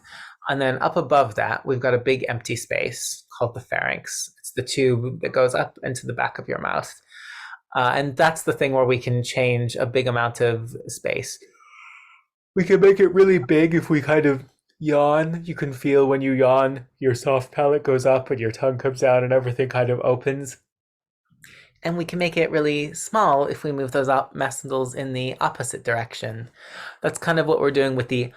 And then up above that, we've got a big empty space called the pharynx. It's the tube that goes up into the back of your mouth. And that's the thing where we can change a big amount of space. We can make it really big if we kind of yawn. You can feel when you yawn, your soft palate goes up and your tongue comes down and everything kind of opens. And we can make it really small if we move those muscles in the opposite direction. That's kind of what we're doing with the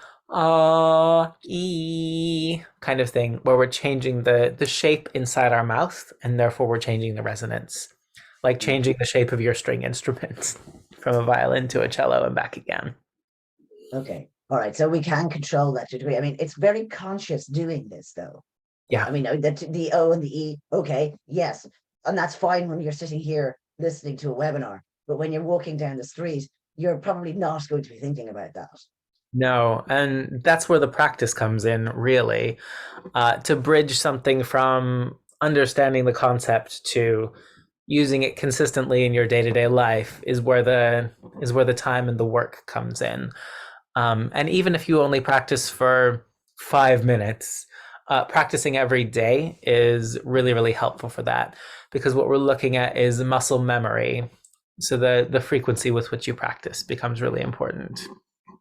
e kind of thing, where we're changing the shape inside our mouth, and therefore we're changing the resonance, like changing the shape of your string instrument from a violin to a cello and back again. Okay. All right. So we can control that to a degree. I mean, it's very conscious doing this, though. Yeah. I mean, the O and the E. Okay. Yes. And that's fine when you're sitting here listening to a webinar. But when you're walking down the street, you're probably not going to be thinking about that. No, and that's where the practice comes in, really, to bridge something from understanding the concept to using it consistently in your day-to-day life is where the time and the work comes in. And even if you only practice for 5 minutes, practicing every day is really, really helpful for that, because what we're looking at is muscle memory. So the frequency with which you practice becomes really important.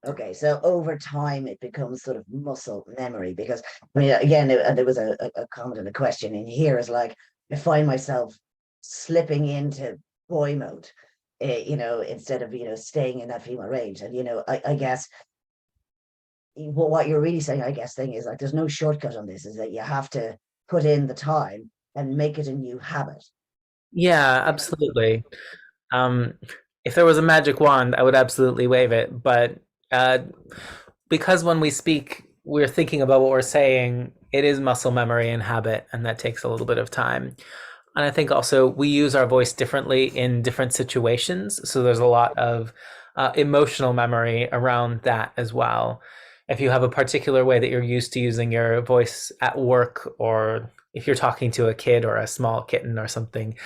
Okay, so over time it becomes sort of muscle memory, because I mean, again, there was a comment and a question in here is like, I find myself slipping into boy mode, instead of, staying in that female range. And, I guess what you're really saying, I guess, thing is like, there's no shortcut on this, is that you have to put in the time and make it a new habit. Yeah, absolutely. If there was a magic wand, I would absolutely wave it. But because when we speak, we're thinking about what we're saying, it is muscle memory and habit, and that takes a little bit of time. And I think also we use our voice differently in different situations. So there's a lot of emotional memory around that as well. If you have a particular way that you're used to using your voice at work, or if you're talking to a kid or a small kitten or something,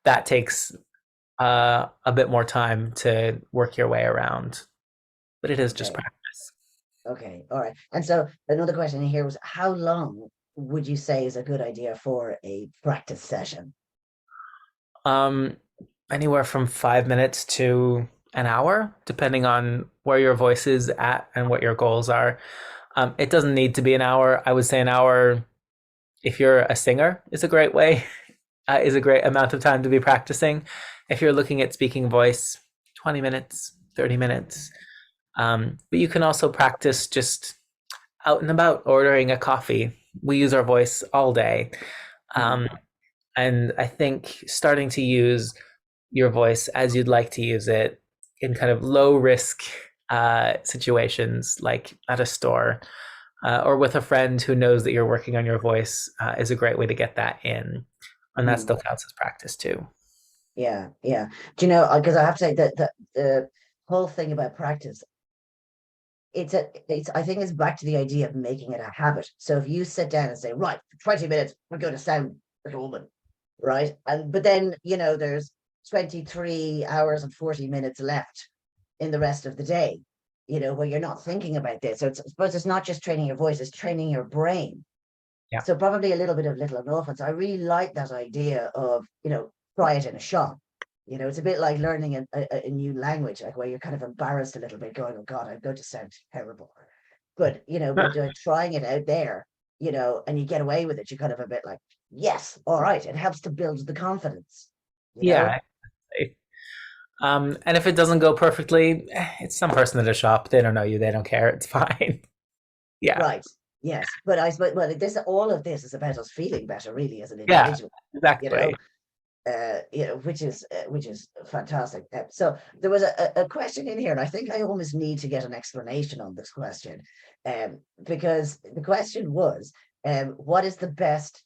that takes a bit more time to work your way around. But it is just Okay. practice. Okay, all right. And so another question in here was, how long would you say is a good idea for a practice session? Anywhere from 5 minutes to an hour, depending on where your voice is at and what your goals are. It doesn't need to be an hour. I would say an hour, if you're a singer, is a great way, is a great amount of time to be practicing. If you're looking at speaking voice, 20 minutes, 30 minutes. But you can also practice just out and about, ordering a coffee. We use our voice all day. And I think starting to use your voice as you'd like to use it in kind of low risk situations, like at a store or with a friend who knows that you're working on your voice, is a great way to get that in. And that still counts as practice too. Yeah, yeah. Do you know, because I have to say that the whole thing about practice, I think it's back to the idea of making it a habit. So if you sit down and say, right, for 20 minutes, we're going to sound like a woman, right? But then, there's 23 hours and 40 minutes left in the rest of the day, where you're not thinking about this. So I suppose it's not just training your voice, it's training your brain. Yeah. So probably a little bit of little and often. So I really like that idea of, try it in a shop. It's a bit like learning a new language, like where you're kind of embarrassed a little bit, going, oh God, I'm going to sound terrible. But, trying it out there, and you get away with it, you're kind of a bit like, yes, all right. It helps to build the confidence. Yeah. And if it doesn't go perfectly, it's some person at a shop. They don't know you. They don't care. It's fine. Yeah. Right. Yes, but I suppose, well, this, all of this is about us feeling better, really, as an Yeah, individual, you know, exactly. which is fantastic. So there was a question in here, and I think I almost need to get an explanation on this question, because the question was, what is the best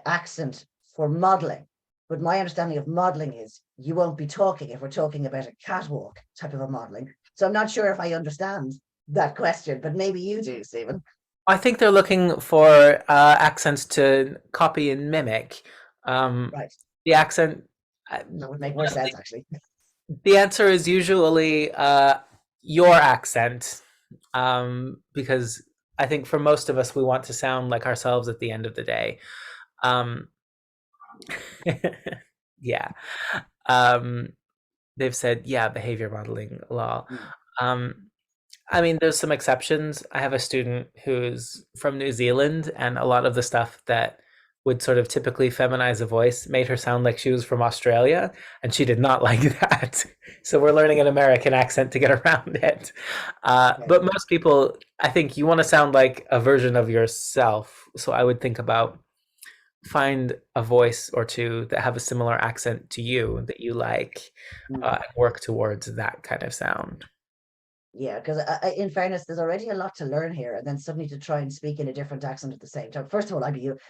accent for modeling? But my understanding of modeling is you won't be talking if we're talking about a catwalk type of a modeling. So I'm not sure if I understand that question, but maybe you do, Stephen. I think they're looking for accents to copy and mimic. Um, Right. the accent, That would make more sense, actually. the answer is usually your accent, because I think for most of us, we want to sound like ourselves at the end of the day. Um, yeah. Um, they've said, yeah, behavior modeling law. Mm. Um, I mean, there's some exceptions. I have a student who's from New Zealand, and a lot of the stuff that would sort of typically feminize a voice made her sound like she was from Australia, and she did not like that. So we're learning an American accent to get around it. Okay. But most people, I think you want to sound like a version of yourself. So I would think about find a voice or two that have a similar accent to you that you like, Mm. and work towards that kind of sound. Yeah, because in fairness, there's already a lot to learn here, and then suddenly to try and speak in a different accent at the same time. First of all,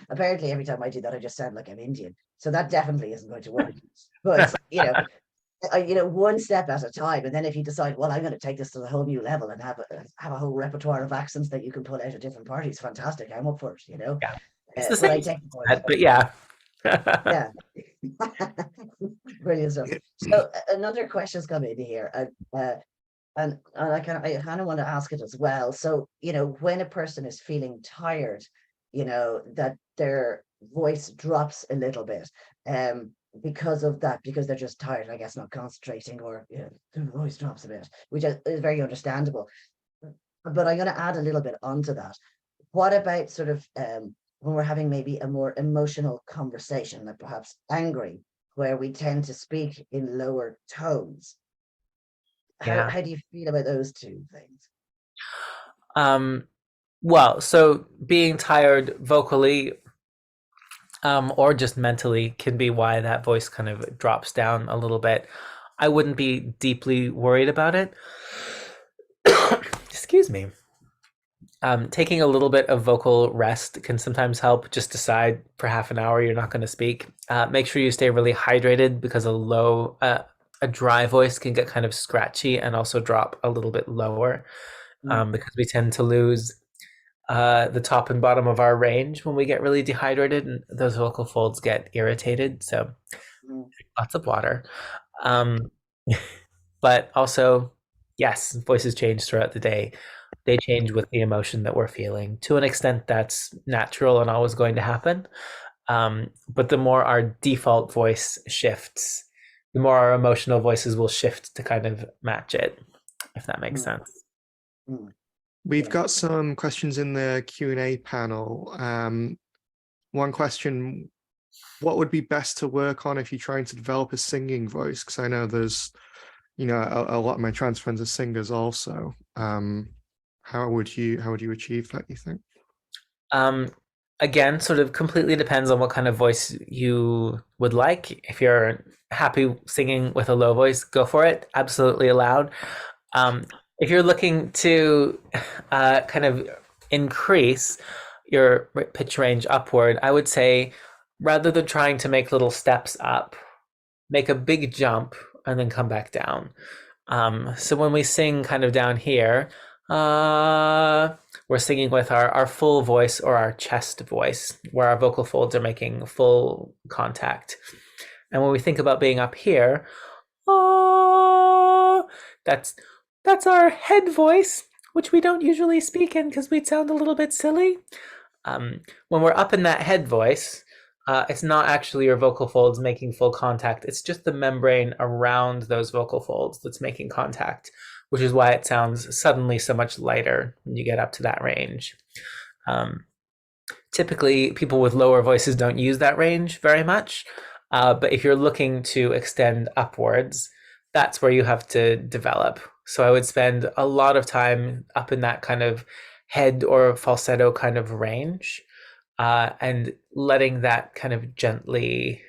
apparently every time I do that, I just sound like I'm Indian, so that definitely isn't going to work. But one step at a time, and then if you decide, well, I'm going to take this to the whole new level and have a whole repertoire of accents that you can pull out at different parties, fantastic. I'm up for it, Yeah. It's the But I same, take the point. but yeah. Yeah, brilliant stuff. So another question's come in here, and I kind of want to ask it as well. So, when a person is feeling tired, that their voice drops a little bit, because of that, because they're just tired, I guess, not concentrating, or their voice drops a bit, which is very understandable. But I'm going to add a little bit onto that. What about sort of when we're having maybe a more emotional conversation, like perhaps angry, where we tend to speak in lower tones? How Yeah. how do you feel about those two things? Um, well, so being tired vocally, or just mentally can be why that voice kind of drops down a little bit. I wouldn't be deeply worried about it. Excuse me. Taking a little bit of vocal rest can sometimes help. Just decide for half an hour you're not going to speak. Make sure you stay really hydrated, because a dry voice can get kind of scratchy and also drop a little bit lower, Mm. because we tend to lose the top and bottom of our range when we get really dehydrated, and those vocal folds get irritated. So Mm. lots of water. Um, but also, yes, voices change throughout the day. They change with the emotion that we're feeling. To an extent, that's natural and always going to happen. But the more our default voice shifts, the more our emotional voices will shift to kind of match it, if that makes Mm. sense. Mm. We've Yeah. got some questions in the Q&A panel. One question, what would be best to work on if you're trying to develop a singing voice? Because I know there's, a lot of my trans friends are singers also. How would you achieve that, you think? Again, sort of completely depends on what kind of voice you would like. If you're happy singing with a low voice, go for it. Absolutely allowed. If you're looking to kind of increase your pitch range upward, I would say, rather than trying to make little steps up, make a big jump and then come back down. So when we sing kind of down here, we're singing with our full voice or our chest voice, where our vocal folds are making full contact. And when we think about being up here, that's our head voice, which we don't usually speak in because we'd sound a little bit silly. When we're up in that head voice, it's not actually your vocal folds making full contact. It's just the membrane around those vocal folds that's making contact, which is why it sounds suddenly so much lighter when you get up to that range. Typically, people with lower voices don't use that range very much. But if you're looking to extend upwards, that's where you have to develop. So I would spend a lot of time up in that kind of head or falsetto kind of range, and letting that kind of gently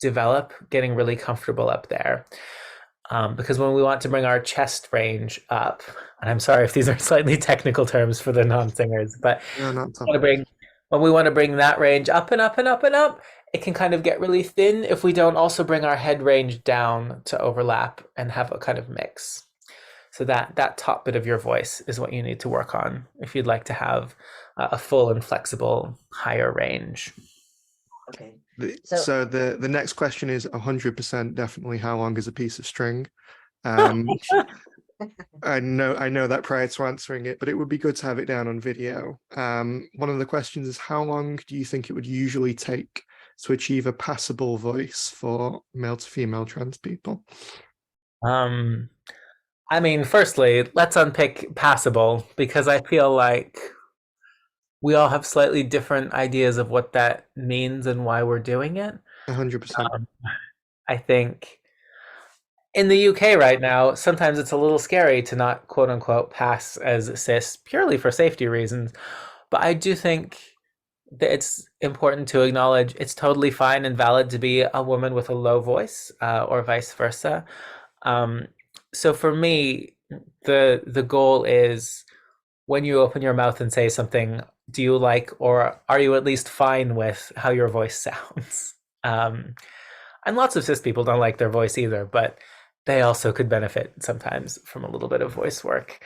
develop, getting really comfortable up there. Because when we want to bring our chest range up, and I'm sorry if these are slightly technical terms for the non-singers, but No, not at all. when we want to bring that range up and up and up and up, it can kind of get really thin if we don't also bring our head range down to overlap and have a kind of mix. So that top bit of your voice is what you need to work on if you'd like to have a full and flexible higher range. Okay. So the next question is 100% definitely how long is a piece of string? I know that prior to answering it, but it would be good to have it down on video. One of the questions is, how long do you think it would usually take to achieve a passable voice for male to female trans people? I mean, firstly, let's unpick passable, because I feel like we all have slightly different ideas of what that means and why we're doing it. 100%. I think in the UK right now, sometimes it's a little scary to not quote unquote pass as cis purely for safety reasons. But I do think that it's important to acknowledge it's totally fine and valid to be a woman with a low voice, or vice versa. So for me, the goal is, when you open your mouth and say something, do you like, or are you at least fine with how your voice sounds? And lots of cis people don't like their voice either, but they also could benefit sometimes from a little bit of voice work.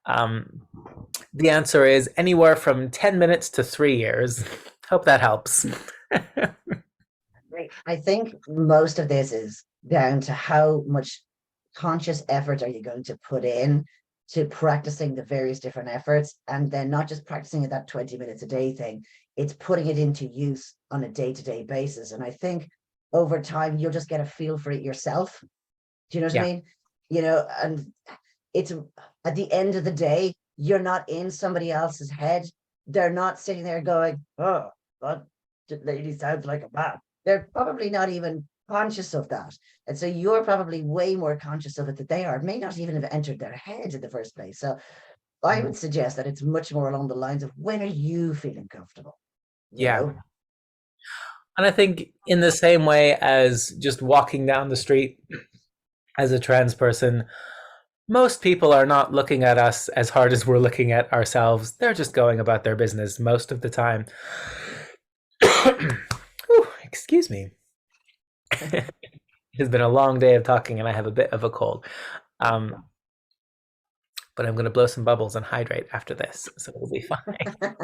The answer is anywhere from 10 minutes to 3 years. Hope that helps. Great. I think most of this is down to how much conscious effort are you going to put in to practicing the various different efforts, and then not just practicing at that 20 minutes a day thing, it's putting it into use on a day-to-day basis. And I think over time you'll just get a feel for it yourself. Do you know what I mean? You know, and it's at the end of the day, you're not in somebody else's head. They're not sitting there going, oh, that lady sounds like a man. They're probably not even conscious of that. And so you're probably way more conscious of it than they are. It may not even have entered their head in the first place. So I would suggest that it's much more along the lines of, when are you feeling comfortable? You know? And I think in the same way as just walking down the street as a trans person, most people are not looking at us as hard as we're looking at ourselves. They're just going about their business most of the time. Ooh, excuse me. It's been a long day of talking and I have a bit of a cold. But I'm going to blow some bubbles and hydrate after this, so it'll be fine.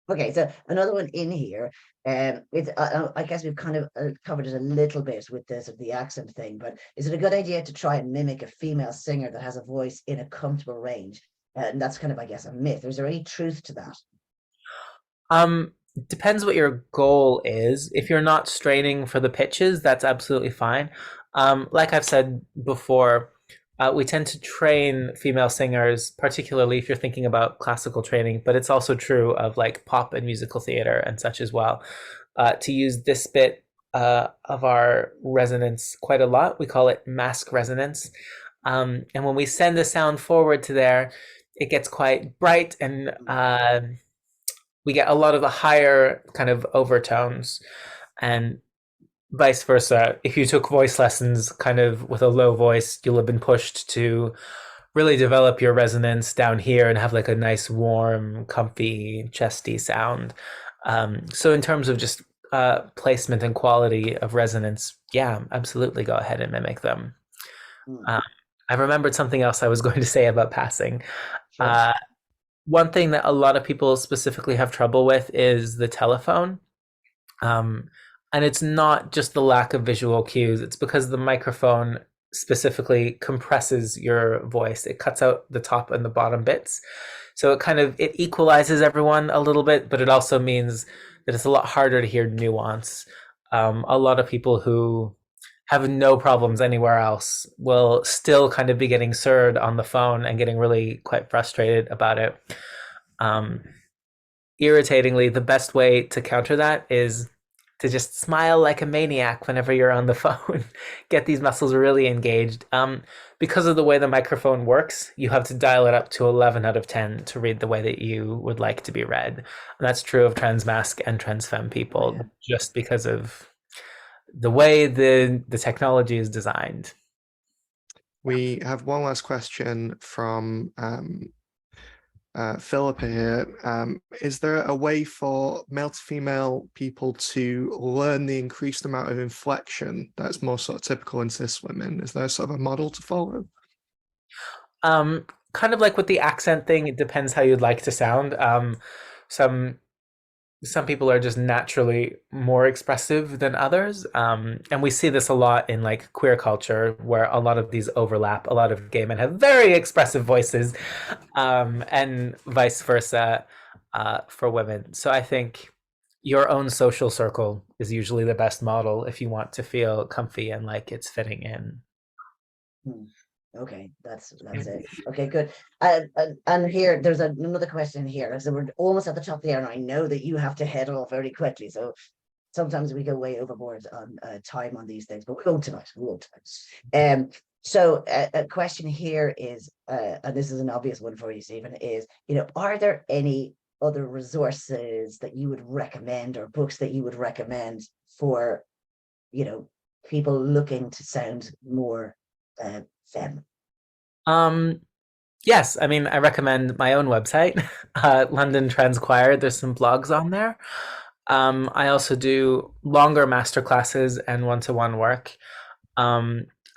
Okay, so another one in here, it's I guess we've kind of covered it a little bit with this of the accent thing, but is it a good idea to try and mimic a female singer that has a voice in a comfortable range? And that's kind of, I guess, a myth. Is there any truth to that? Depends what your goal is. If you're not straining for the pitches, that's absolutely fine. Like I've said before, we tend to train female singers, particularly if you're thinking about classical training, but it's also true of like pop and musical theater and such as well, to use this bit of our resonance quite a lot. We call it mask resonance. And when we send the sound forward to there, it gets quite bright, and we get a lot of the higher kind of overtones, and vice versa. If you took voice lessons kind of with a low voice, you'll have been pushed to really develop your resonance down here and have like a nice, warm, comfy, chesty sound. So in terms of just placement and quality of resonance, yeah, absolutely go ahead and mimic them. I remembered something else I was going to say about passing. Sure. One thing that a lot of people specifically have trouble with is the telephone. And it's not just the lack of visual cues. It's because the microphone specifically compresses your voice. It cuts out the top and the bottom bits. So it equalizes everyone a little bit, but it also means that it's a lot harder to hear nuance. A lot of people who have no problems anywhere else will still kind of be getting surd on the phone and getting really quite frustrated about it. Irritatingly, the best way to counter that is to just smile like a maniac whenever you're on the phone. Get these muscles really engaged. Because of the way the microphone works, you have to dial it up to 11 out of 10 to read the way that you would like to be read. And that's true of transmasc and transfemme people, just because of the way the technology is designed. We have one last question from Philippa here. Is there a way for male to female people to learn the increased amount of inflection that's more sort of typical in cis women? Is there sort of a model to follow? Kind of like with the accent thing, it depends how you'd like to sound. Some people are just naturally more expressive than others, and we see this a lot in like queer culture, where a lot of these overlap. A lot of gay men have very expressive voices, and vice versa for women. So I think your own social circle is usually the best model if you want to feel comfy and like it's fitting in. Okay, that's it. Okay, good. And here there's another question here. So we're almost at the top there, and I know that you have to head off very quickly. So sometimes we go way overboard on time on these things, but we won't tonight. We won't tonight. So a question here is, and this is an obvious one for you, Stephen, is, are there any other resources that you would recommend, or books that you would recommend for, people looking to sound more femme? Yes, I mean, I recommend my own website, London Trans Choir. There's some blogs on there. I also do longer masterclasses and one-to-one work.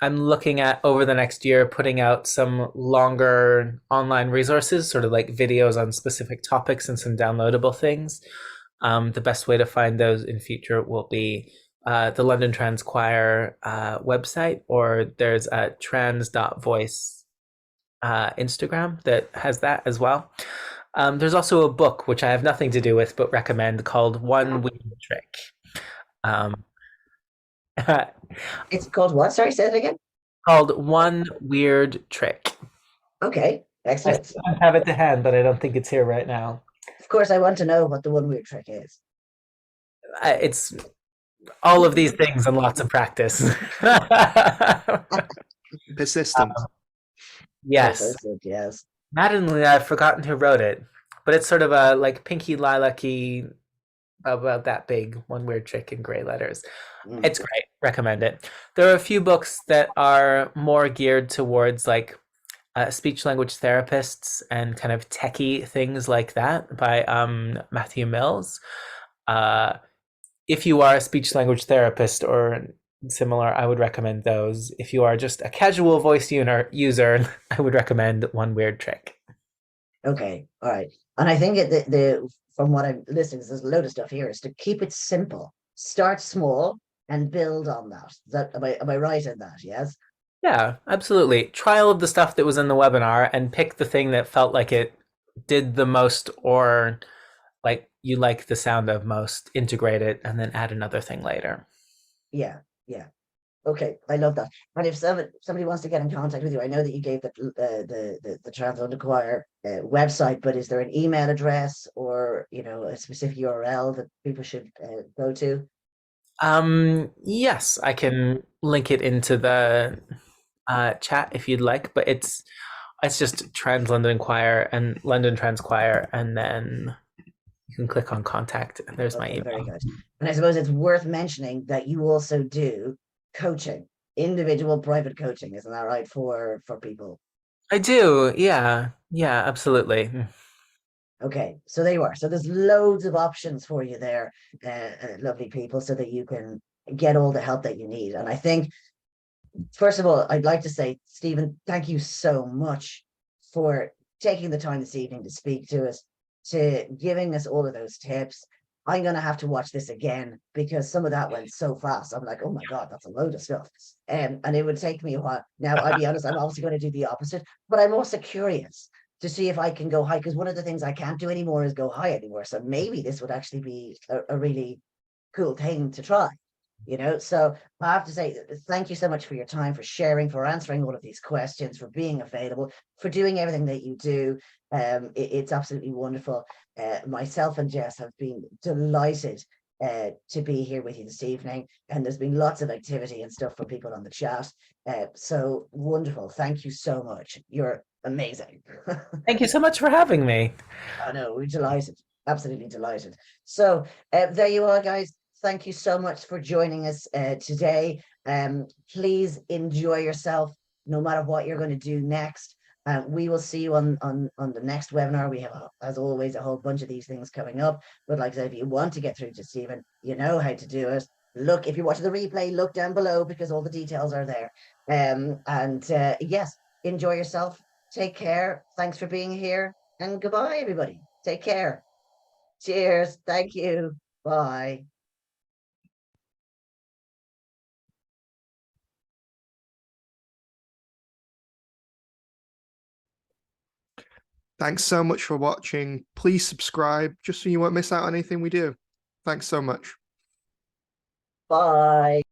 I'm looking at, over the next year, putting out some longer online resources, sort of like videos on specific topics and some downloadable things. The best way to find those in future will be the London Trans Choir website, or there's a trans.voice Instagram that has that as well. There's also a book, which I have nothing to do with, but recommend, called One Weird Trick. It's called what? Sorry, say it again. Called One Weird Trick. Okay, excellent. I have it to hand, but I don't think it's here right now. Of course, I want to know what the one weird trick is. It's all of these things and lots of practice. Persistence. Yes. Yes. Maddeningly, I've forgotten who wrote it, but it's sort of a like pinky lilac-y, about that big, One Weird Trick in gray letters. It's great. Recommend it. There are a few books that are more geared towards like speech language therapists and kind of techie things like that by Matthew Mills. If you are a speech language therapist or similar, I would recommend those. If you are just a casual voice user, I would recommend One Weird Trick. Okay, all right. And I think the from what I'm listening, there's a load of stuff here, is to keep it simple. Start small and build on that. Am I right in that? Yes. Yeah, absolutely. Try all of the stuff that was in the webinar and pick the thing that felt like it did the most, or like you like the sound of most, integrate it, and then add another thing later. Yeah. Okay, I love that. And if somebody wants to get in contact with you, I know that you gave the Trans Choir website, but is there an email address or a specific URL that people should go to? Yes, I can link it into the chat if you'd like, but it's just Trans London Choir and London Trans Choir, and then you can click on contact, and there's my email. Very good. And I suppose it's worth mentioning that you also do coaching, individual private coaching, isn't that right, for people? I do, yeah, absolutely. Okay, so there you are. So there's loads of options for you there, lovely people, so that you can get all the help that you need. And I think, first of all, I'd like to say, Stephen, thank you so much for taking the time this evening to speak to us, to giving us all of those tips. I'm going to have to watch this again because some of that went so fast. I'm like, oh my God, that's a load of stuff. And it would take me a while. Now, I'll be honest, I'm obviously going to do the opposite, but I'm also curious to see if I can go high, because one of the things I can't do anymore is go high anymore. So maybe this would actually be a really cool thing to try. So I have to say thank you so much for your time, for sharing, for answering all of these questions, for being available, for doing everything that you do. It's absolutely wonderful. Myself and Jess have been delighted to be here with you this evening. And there's been lots of activity and stuff from people on the chat. So wonderful. Thank you so much. You're amazing. Thank you so much for having me. I know, we're delighted. Absolutely delighted. So there you are, guys. Thank you so much for joining us today. Please enjoy yourself, no matter what you're going to do next. We will see you on the next webinar. We have, as always, a whole bunch of these things coming up. But like I said, if you want to get through to Stephen, you know how to do it. Look, if you're watching the replay, look down below because all the details are there. Yes, enjoy yourself. Take care. Thanks for being here. And goodbye, everybody. Take care. Cheers. Thank you. Bye. Thanks so much for watching. Please subscribe just so you won't miss out on anything we do. Thanks so much. Bye.